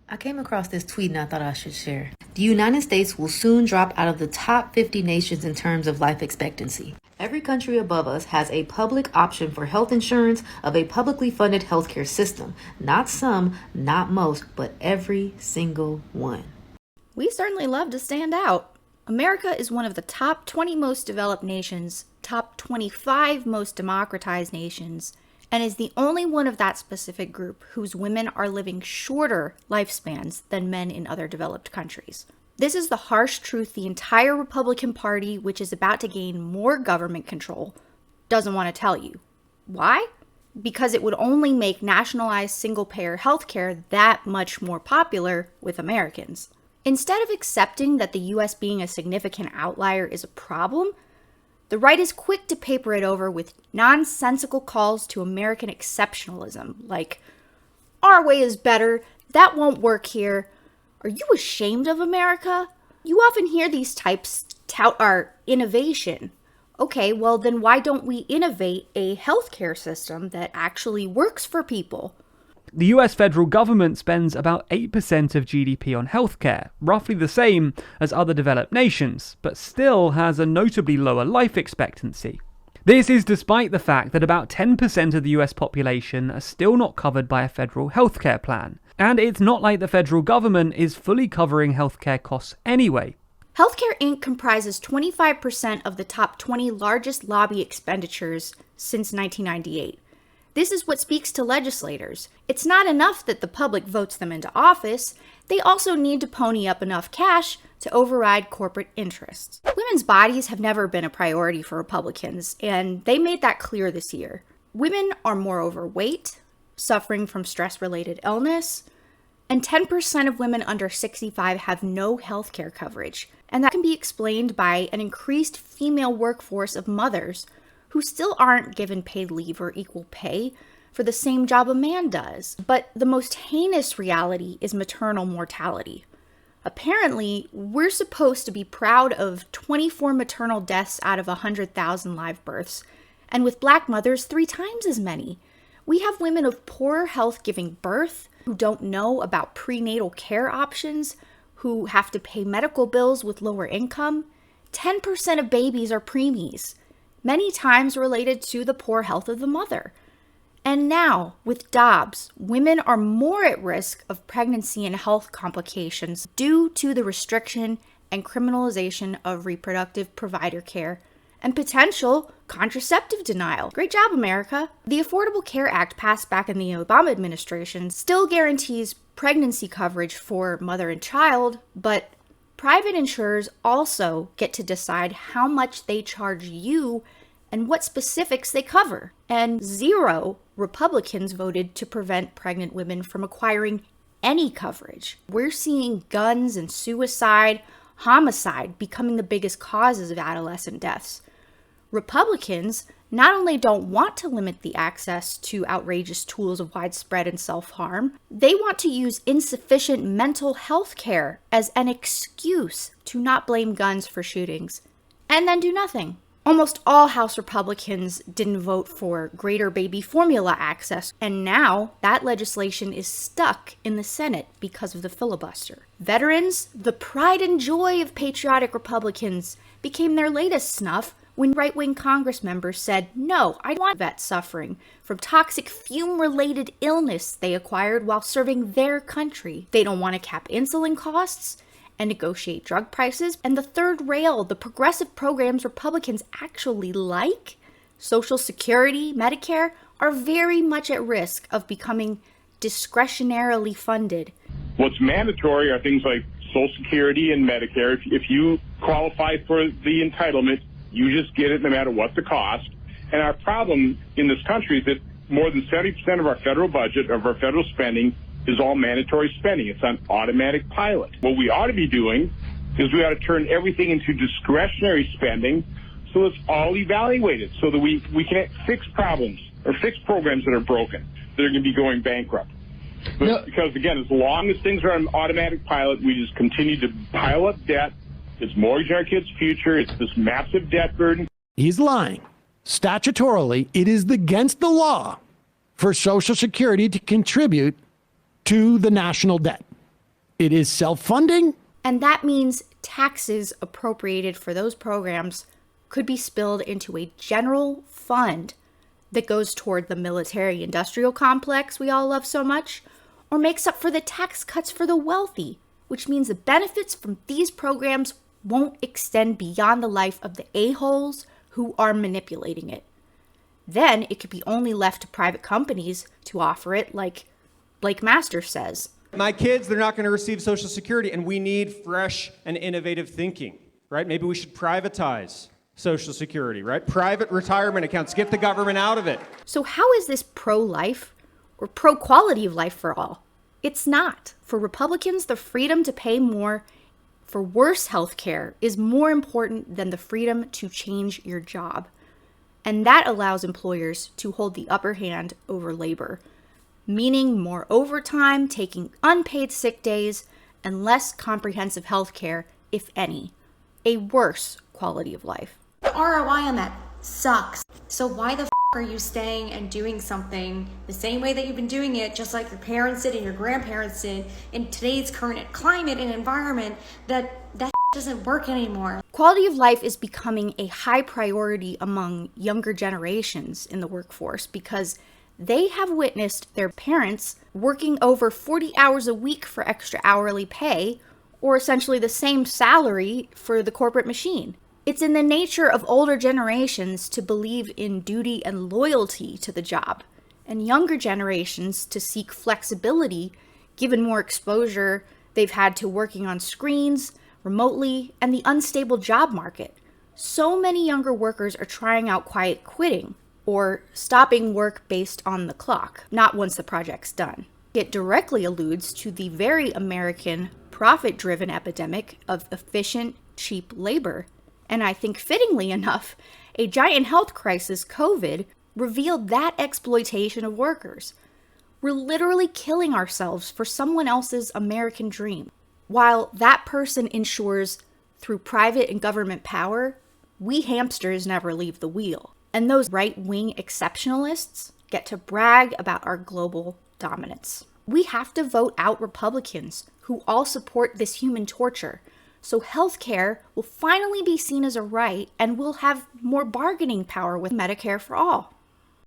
I came across this tweet and I thought I should share. The United States will soon drop out of the top 50 nations in terms of life expectancy. Every country above us has a public option for health insurance of a publicly funded healthcare system. Not some, not most, but every single one. We certainly love to stand out. America is one of the top 20 most developed nations, top 25 most democratized nations, and is the only one of that specific group whose women are living shorter lifespans than men in other developed countries. This is the harsh truth the entire Republican Party, which is about to gain more government control, doesn't want to tell you. Why? Because it would only make nationalized single-payer healthcare that much more popular with Americans. Instead of accepting that the US being a significant outlier is a problem, the right is quick to paper it over with nonsensical calls to American exceptionalism, like, our way is better, that won't work here. Are you ashamed of America? You often hear these types tout our innovation. Okay, well then why don't we innovate a healthcare system that actually works for people? The US federal government spends about 8% of GDP on healthcare, roughly the same as other developed nations, but still has a notably lower life expectancy. This is despite the fact that about 10% of the US population are still not covered by a federal healthcare plan. And it's not like the federal government is fully covering healthcare costs anyway. Healthcare Inc. comprises 25% of the top 20 largest lobby expenditures since 1998. This is what speaks to legislators. It's not enough that the public votes them into office. They also need to pony up enough cash to override corporate interests. Women's bodies have never been a priority for Republicans, and they made that clear this year. Women are more overweight, suffering from stress-related illness, and 10% of women under 65 have no health care coverage. And that can be explained by an increased female workforce of mothers who still aren't given paid leave or equal pay for the same job a man does. But the most heinous reality is maternal mortality. Apparently, we're supposed to be proud of 24 maternal deaths out of 100,000 live births, and with Black mothers, 3 times as many. We have women of poor health giving birth, who don't know about prenatal care options, who have to pay medical bills with lower income. 10% of babies are preemies, many times related to the poor health of the mother. And now, with Dobbs, women are more at risk of pregnancy and health complications due to the restriction and criminalization of reproductive provider care and potential contraceptive denial. Great job, America. The Affordable Care Act passed back in the Obama administration still guarantees pregnancy coverage for mother and child, but private insurers also get to decide how much they charge you and what specifics they cover. And 0 Republicans voted to prevent pregnant women from acquiring any coverage. We're seeing guns and suicide, homicide becoming the biggest causes of adolescent deaths. Republicans not only don't want to limit the access to outrageous tools of widespread and self-harm, they want to use insufficient mental health care as an excuse to not blame guns for shootings, and then do nothing. Almost all House Republicans didn't vote for greater baby formula access, and now that legislation is stuck in the Senate because of the filibuster. Veterans, the pride and joy of patriotic Republicans, became their latest snuff when right-wing Congress members said, no, I don't want vets suffering from toxic fume-related illness they acquired while serving their country. They don't want to cap insulin costs and negotiate drug prices. And the third rail, the progressive programs Republicans actually like, Social Security, Medicare, are very much at risk of becoming discretionarily funded. What's mandatory are things like Social Security and Medicare. If you qualify for the entitlement, you just get it no matter what the cost. And our problem in this country is that more than 70% of our federal budget, of our federal spending, is all mandatory spending. It's on automatic pilot. What we ought to be doing is we ought to turn everything into discretionary spending so it's all evaluated so that we can fix problems or fix programs that are broken, that are going to be going bankrupt. But because, again, as long as things are on automatic pilot, we just continue to pile up debt. It's mortgaging our kids' future. It's this massive debt burden. He's lying. Statutorily, it is against the law for Social Security to contribute to the national debt. It is self-funding. And that means taxes appropriated for those programs could be spilled into a general fund that goes toward the military-industrial complex we all love so much, or makes up for the tax cuts for the wealthy, which means the benefits from these programs won't extend beyond the life of the a-holes who are manipulating it. Then it could be only left to private companies to offer it, like Blake Masters says. My kids, they're not going to receive Social Security, and we need fresh and innovative thinking, right? Maybe we should privatize Social Security, right? Private retirement accounts, get the government out of it. So how is this pro-life or pro-quality of life for all? It's not. For Republicans, the freedom to pay more for worse health care is more important than the freedom to change your job. And that allows employers to hold the upper hand over labor, meaning more overtime, taking unpaid sick days, and less comprehensive health care, if any. A worse quality of life. The ROI on that sucks. So why the are you staying and doing something the same way that you've been doing it, just like your parents did and your grandparents did, in today's current climate and environment that doesn't work anymore? Quality of life is becoming a high priority among younger generations in the workforce because they have witnessed their parents working over 40 hours a week for extra hourly pay, or essentially the same salary for the corporate machine. It's in the nature of older generations to believe in duty and loyalty to the job, and younger generations to seek flexibility given more exposure they've had to working on screens, remotely, and the unstable job market. So many younger workers are trying out quiet quitting, or stopping work based on the clock, not once the project's done. It directly alludes to the very American profit-driven epidemic of efficient, cheap labor. And I think fittingly enough, a giant health crisis, COVID, revealed that exploitation of workers. We're literally killing ourselves for someone else's American dream. While that person ensures through private and government power, we hamsters never leave the wheel. And those right-wing exceptionalists get to brag about our global dominance. We have to vote out Republicans who all support this human torture, so healthcare will finally be seen as a right and we'll have more bargaining power with Medicare for all.